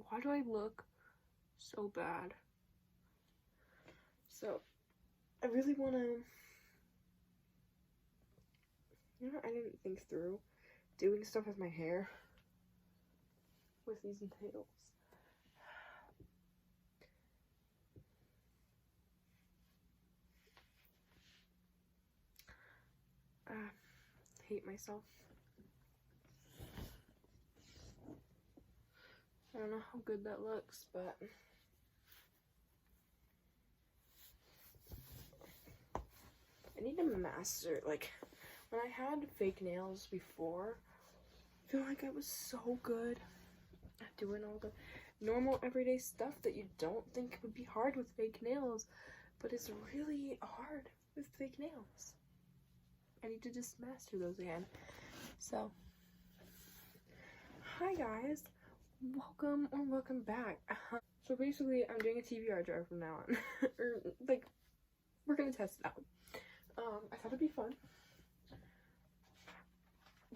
Why do I look so bad? So, I really want to, you know, I didn't think through doing stuff with my hair with these nails. Hate myself. I don't know how good that looks, but I need to master, like, when I had fake nails before, I feel like I was so good at doing all the normal everyday stuff that you don't think would be hard with fake nails, but it's really hard with fake nails. I need to just master those again. So, hi guys, welcome back. So basically, I'm doing a TBR jar from now on, or like, we're gonna test it out. I thought it'd be fun,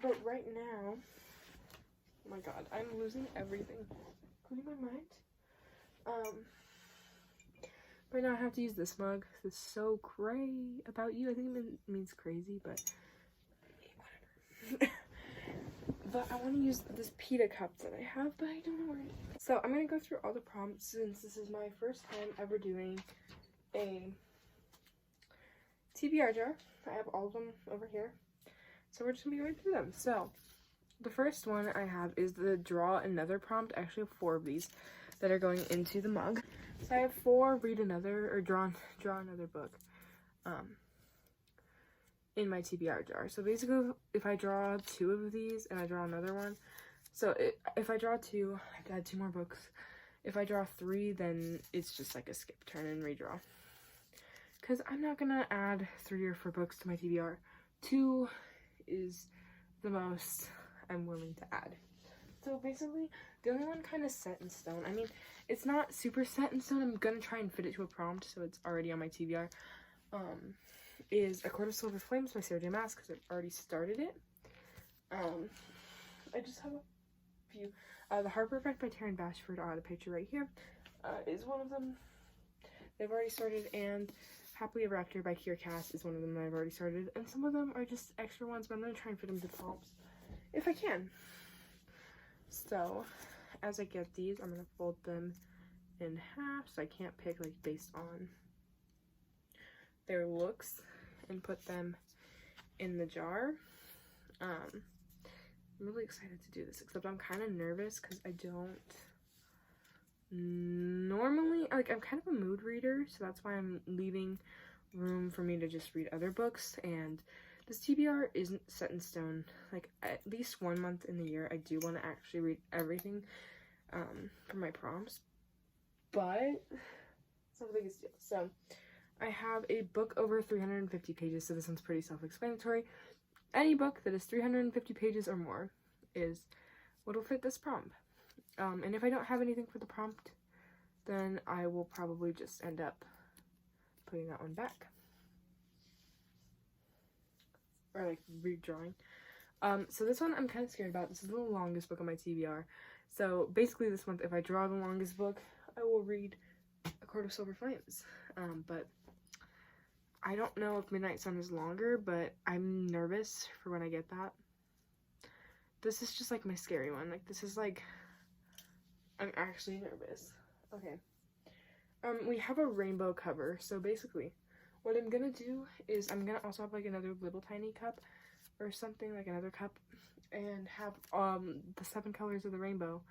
but right now, oh my god, I'm losing everything, including my mind. Right now I have to use this mug. This is so cray about you. I think it means crazy, but whatever. But I want to use this pita cup that I have, but I don't know where it is. So I'm going to go through all the prompts since this is my first time ever doing a TBR jar. I have all of them over here. So we're just going to be going through them. So the first one I have is the draw another prompt. I actually have 4 of these that are going into the mug. So I have 4 read another or draw another book in my TBR jar. So basically, if I draw 2 of these and I draw another one, so if I draw 2, I have to add 2 more books. If I draw 3, then it's just like a skip turn and redraw. Because I'm not gonna add 3 or 4 books to my TBR. 2 is the most I'm willing to add. So basically, the only one kind of set in stone, I mean, it's not super set in stone, I'm gonna try and fit it to a prompt, so it's already on my TBR, is A Court of Silver Flames by Sarah J. Maas, because I've already started it. I just have a few. The Harper Effect by Taryn Bashford, I'll add a picture right here, is one of them they've already started, and Happily Ever After by Kier Cass is one of them that I've already started, and some of them are just extra ones, but I'm gonna try and fit them to prompts if I can. So, as I get these, I'm gonna fold them in half, so I can't pick like based on their looks and put them in the jar. I'm really excited to do this, except I'm kind of nervous because I don't normally, like, I'm kind of a mood reader, so that's why I'm leaving room for me to just read other books, and this TBR isn't set in stone. Like, at least 1 month in the year, I do want to actually read everything for my prompts, but it's not the biggest deal. So, I have a book over 350 pages, so this one's pretty self-explanatory. Any book that is 350 pages or more is what will fit this prompt. And if I don't have anything for the prompt, then I will probably just end up putting that one back. Or like redrawing. So this one I'm kind of scared about. This is the longest book on my TBR. So basically this month, if I draw the longest book, I will read A Court of Silver Flames. But I don't know if Midnight Sun is longer, but I'm nervous for when I get that. This is just like my scary one. Like, this is like, I'm actually nervous. Okay. We have a rainbow cover. So basically, what I'm gonna do is I'm gonna also have like another little tiny cup or something, like another cup, and have the 7 colors of the rainbow.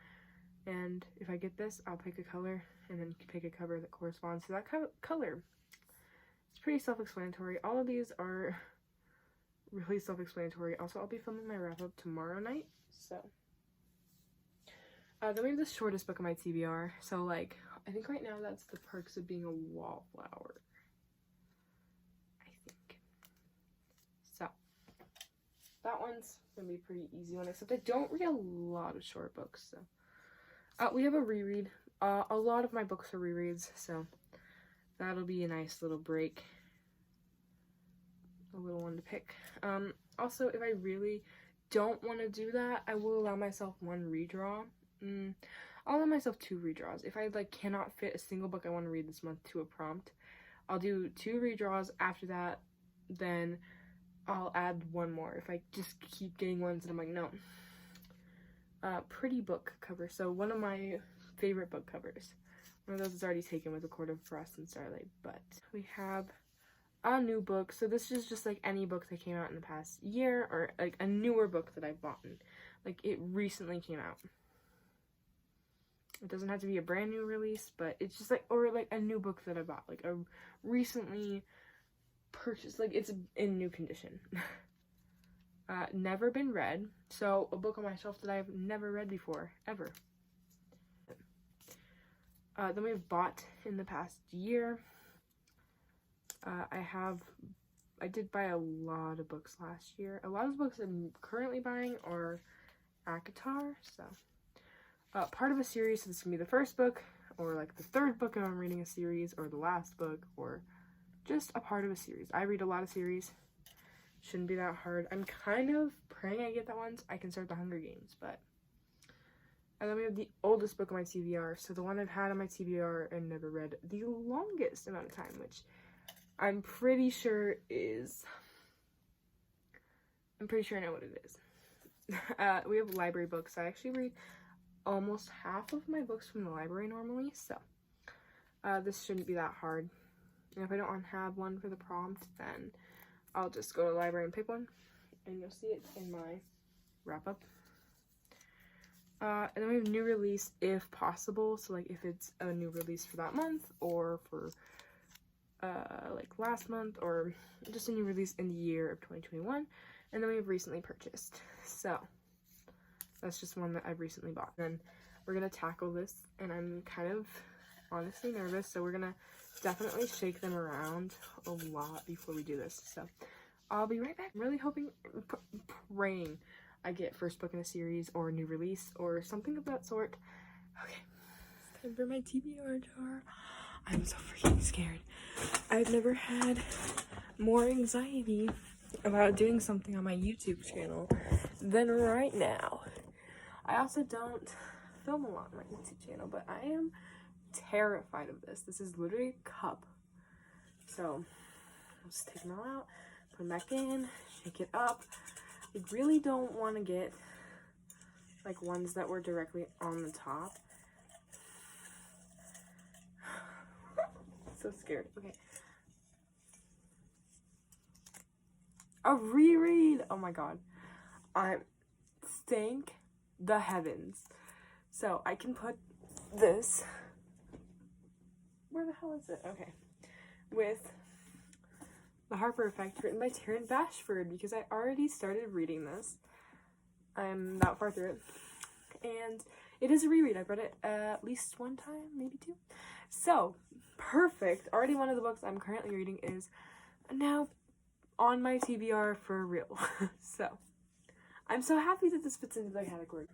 And if I get this, I'll pick a color and then pick a cover that corresponds to that color. It's pretty self-explanatory. All of these are really self-explanatory. Also, I'll be filming my wrap-up tomorrow night, so. Then we have the shortest book of my TBR. So, like, I think right now that's The Perks of Being a Wallflower. I think. So, that one's gonna be a pretty easy one, except I don't read a lot of short books, so. We have a reread. A lot of my books are rereads, so that'll be a nice little break. A little one to pick. Also, if I really don't want to do that, I will allow myself 1 redraw I'll allow myself 2 redraws. If I like cannot fit a single book I want to read this month to a prompt, I'll do 2 redraws. After that, then I'll add 1 more. If I just keep getting ones and I'm like, no. Pretty book cover. So one of my favorite book covers. One of those is already taken with A Court of Frost and Starlight, but we have a new book. So this is just like any book that came out in the past year, or like a newer book that I've bought. Like it recently came out. It doesn't have to be a brand new release, but it's just like, or like a new book that I bought, like a recently purchased, like it's in new condition. Never been read. So a book on my shelf that I've never read before, ever. Then we've bought in the past year. I did buy a lot of books last year. A lot of the books I'm currently buying are acosf, so part of a series. So this can be the first book, or like the 3rd book if I'm reading a series, or the last book, or just a part of a series. I read a lot of series. Shouldn't be that hard. I'm kind of praying I get that once I can start the Hunger Games, but. And then we have the oldest book on my TBR, so the one I've had on my TBR and never read the longest amount of time, which I'm pretty sure I know what it is. We have library books. I actually read almost half of my books from the library normally, so this shouldn't be that hard. And if I don't have one for the prompt, then I'll just go to the library and pick one, and you'll see it in my wrap-up. And then we have new release if possible, so like if it's a new release for that month, or for like last month, or just a new release in the year of 2021. And then we have recently purchased, so that's just one that I've recently bought. Then we're gonna tackle this, and I'm kind of honestly nervous, so we're gonna definitely shake them around a lot before we do this. So I'll be right back. I'm really hoping, praying I get first book in a series, or a new release, or something of that sort. Okay, it's time for my TBR jar. I'm so freaking scared. I've never had more anxiety about doing something on my YouTube channel than right now. I also don't film a lot on my YouTube channel, but I am terrified of this. This is literally a cup. So I'll just take them all out, put them back in, shake it up. I really don't want to get like ones that were directly on the top. So scared. Okay. A reread. Oh my god. I'm thank the heavens. So I can put this. Where the hell is it? Okay. With The Harper Effect, written by Taryn Bashford, because I already started reading this. I'm that far through it. And it is a reread. I've read it at least 1 time, maybe 2. So, perfect. Already one of the books I'm currently reading is now on my TBR for real. So, I'm so happy that this fits into the category.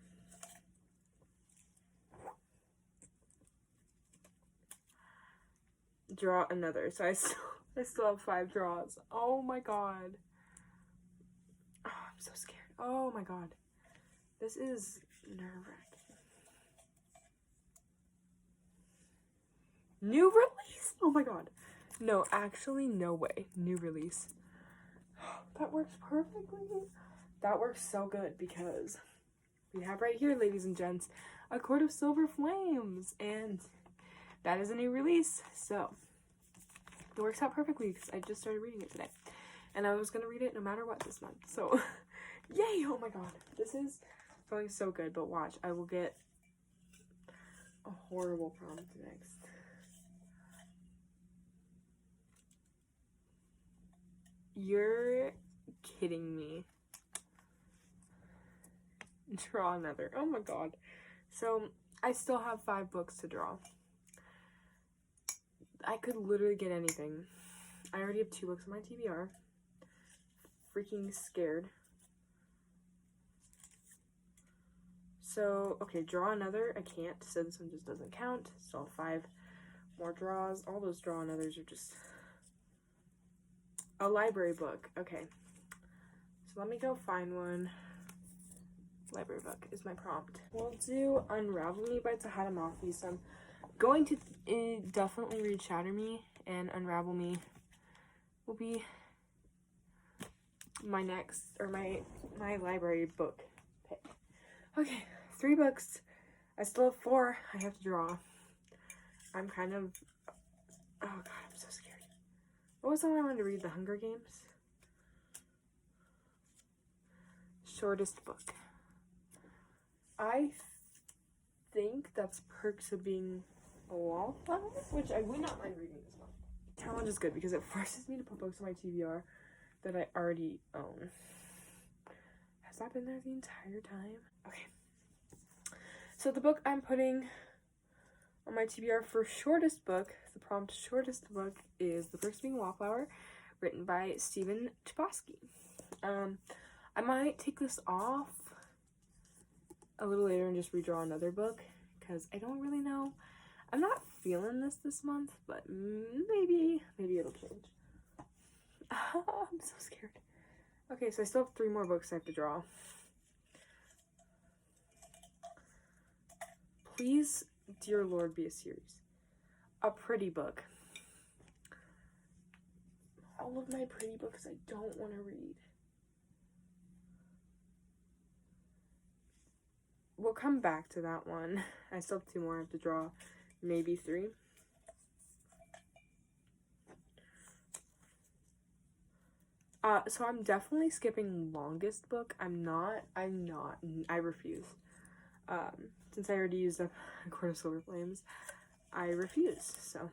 Draw another. So I still have 5 draws. Oh my god. Oh, I'm so scared. Oh my god. This is nerve-wracking. New release? Oh my god. No, actually, no way. New release. That works perfectly. That works so good because we have right here, ladies and gents, A Court of Silver Flames. And that is a new release. So it works out perfectly because I just started reading it today. And I was going to read it no matter what this month. So, yay! Oh my god. This is going so good. But watch, I will get a horrible prompt next. You're kidding me. Draw another. Oh my god. So, I still have 5 books to draw. I could literally get anything. I already have 2 books on my TBR. Freaking scared. So, okay, draw another. I can't, so this one just doesn't count. Still 5 more draws. All those draw another's are just a library book. Okay. So let me go find one. library book is my prompt. We'll do Unravel Me by Tahada Mafi. So I'm going to definitely read Shatter Me, and Unravel Me will be my next, or my library book pick. Okay, 3 books. I still have 4 I have to draw. I'm kind of, oh god, I'm so scared. What was the one I wanted to read? The Hunger Games? Shortest book. I think that's Perks of Being a Wallflower, which I would not mind reading this one. Challenge is good because it forces me to put books on my TBR that I already own. Has that been there the entire time? Okay. So the book I'm putting on my TBR for shortest book, the prompt shortest book, is The Perks of Being a Wallflower, written by Stephen Chbosky. I might take this off a little later and just redraw another book, because I don't really know. I'm not feeling this month, but maybe it'll change. I'm so scared. Okay, so I still have 3 more books I have to draw. Please, dear Lord, be a series. A pretty book. All of my pretty books I don't want to read. We'll come back to that one. I still have 2 more I have to draw. Maybe 3. So I'm definitely skipping longest book. I refuse. Since I already used up a Court of Silver Flames, I refuse, so.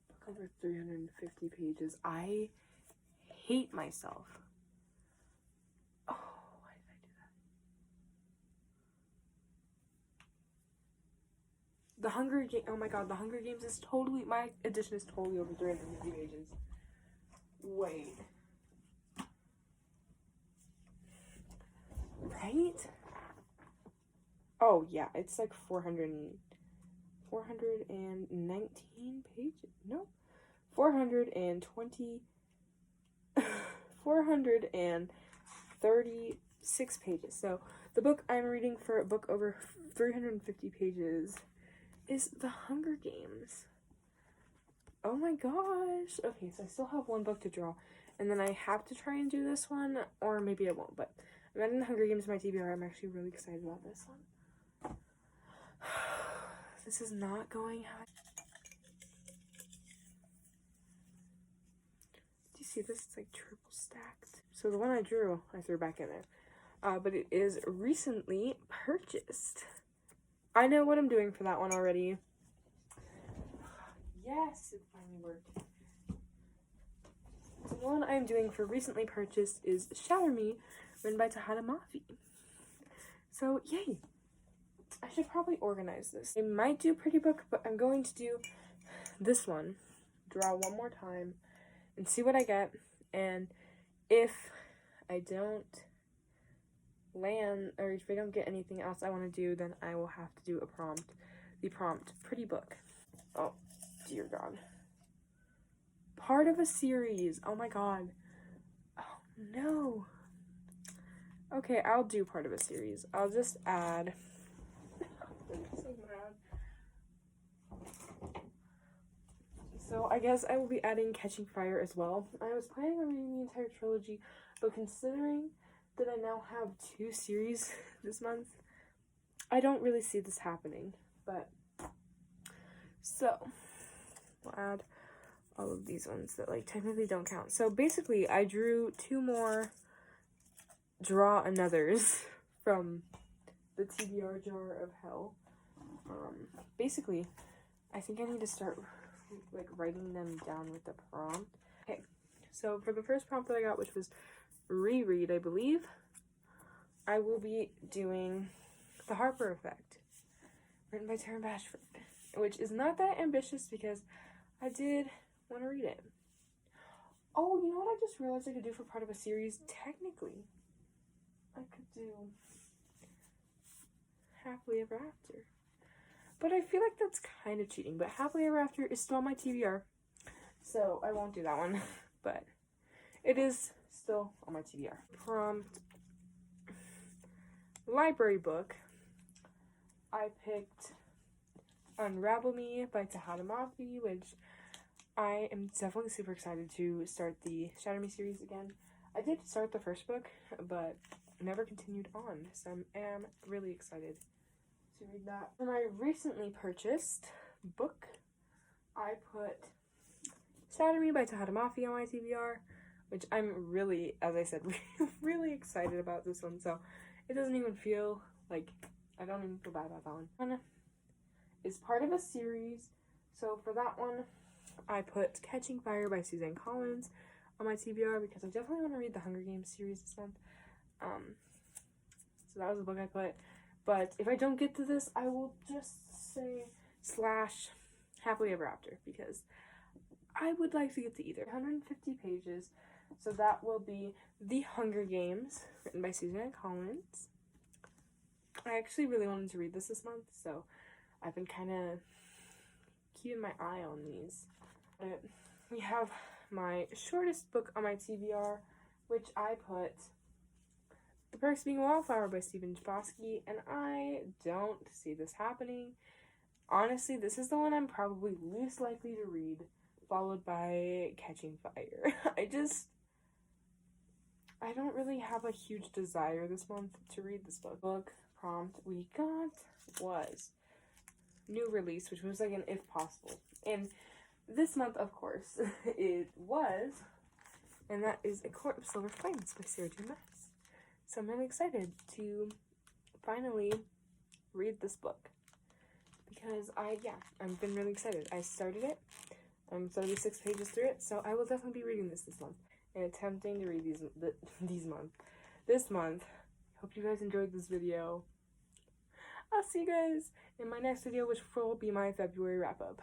Book over 350 pages. I hate myself. Oh, why did I do that? The Hunger Games, oh my god, The Hunger Games is totally, my edition is totally over 350 pages. Wait. Right? Oh yeah, it's like 419 pages. No, 420, 436 pages. So the book I'm reading for a book over 350 pages is The Hunger Games. Oh my gosh. Okay, so I still have 1 book to draw, and then I have to try and do this one, or maybe I won't, but I'm adding The Hunger Games to my TBR. I'm actually really excited about this one. This is not going how do you see this? It's like triple stacked. So the one I drew, I threw back in there. But it is recently purchased. I know what I'm doing for that one already. Yes, it finally worked. The one I'm doing for recently purchased is Shatter Me, written by Tahada Mafi. So, yay! I should probably organize this. I might do Pretty Book, but I'm going to do this one, draw 1 more time, and see what I get. And if I don't land, or if I don't get anything else I want to do, then I will have to do the prompt Pretty Book. Oh, dear God. Part of a series. Oh my god. Oh, no. Okay, I'll do part of a series. I'll just add... So I guess I will be adding Catching Fire as well. I was planning on reading the entire trilogy, but considering that I now have 2 series this month, I don't really see this happening. But, so, we'll add all of these ones that, like, technically don't count. So basically, I drew 2 more Draw Anothers from the TBR Jar of Hell. Basically, I think I need to start, like, writing them down with the prompt. Okay, so for the first prompt that I got, which was reread, I believe, I will be doing The Harper Effect, written by Tara Bashford, which is not that ambitious because I did want to read it. Oh, you know what I just realized I could do for part of a series? Technically, I could do Happily Ever After. But I feel like that's kind of cheating. But Happily Ever After is still on my TBR, so I won't do that one. But it is still on my TBR. Prompt library book. I picked Unravel Me by Tahada Mafi, which I am definitely super excited to start the Shatter Me series again. I did start the first book, but never continued on, so I am really excited to read that. For my recently purchased book, I put Shatter Me by Tahada Mafi on my TBR, which I'm really, as I said, really excited about this one, so it doesn't even feel like, I don't even feel bad about that one. It's part of a series, so for that one, I put Catching Fire by Suzanne Collins on my TBR because I definitely want to read the Hunger Games series this month. So that was the book I put. But if I don't get to this, I will just say / Happily Ever After because I would like to get to either. 150 pages, so that will be The Hunger Games, written by Suzanne Collins. I actually really wanted to read this month, so I've been kind of keeping my eye on these. We have my shortest book on my TBR, which I put The Perks of Being a Wallflower by Stephen Chbosky, and I don't see this happening. Honestly, this is the one I'm probably least likely to read, followed by Catching Fire. I don't really have a huge desire this month to read this book. Book prompt we got was new release, which was like an if possible. And this month, of course, it was, and that is A Court of Silver Flames by Sarah J. Maas. So I'm really excited to finally read this book because I've been really excited. I started it. I'm 36 pages through it, so I will definitely be reading this month and attempting to read this month. Hope you guys enjoyed this video. I'll see you guys in my next video, which will be my February wrap-up.